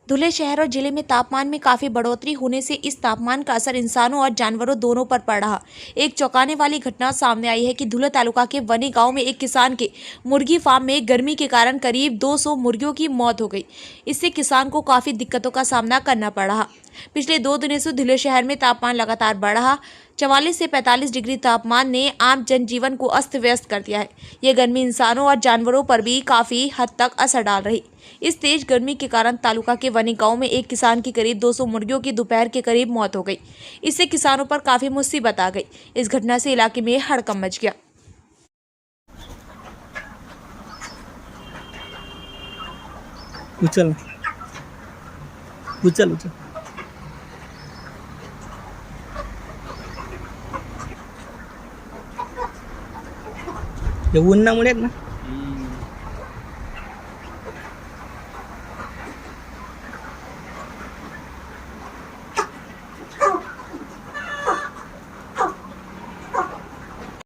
धुले शहर और जिले में तापमान में काफी बढ़ोतरी होने से इस तापमान का असर इंसानों और जानवरों दोनों पर पड़ रहा। एक चौंकाने वाली घटना सामने आई है कि धुले तालुका के वनी गांव में एक किसान के मुर्गी फार्म में गर्मी के कारण करीब 200 मुर्गियों की मौत हो गई। इससे किसान को काफी दिक्कतों का सामना करना पड़ रहा। पिछले 2 दिनों से धुले शहर में तापमान लगातार बढ़ रहा। 44 से 45 डिग्री तापमान ने आम जनजीवन को अस्त व्यस्त कर दिया है। ये गर्मी इंसानों और जानवरों पर भी काफी हद तक असर डाल रही। इस तेज गर्मी के कारण तालुका के वनी गांव में एक किसान की करीब 200 मुर्गियों की दोपहर के करीब मौत हो गई। इससे किसानों पर काफी मुसीबत आ गई। इस घटना से इलाके में हड़कंप मच गया। उचल उचल उचल ये उन्हामुळे ना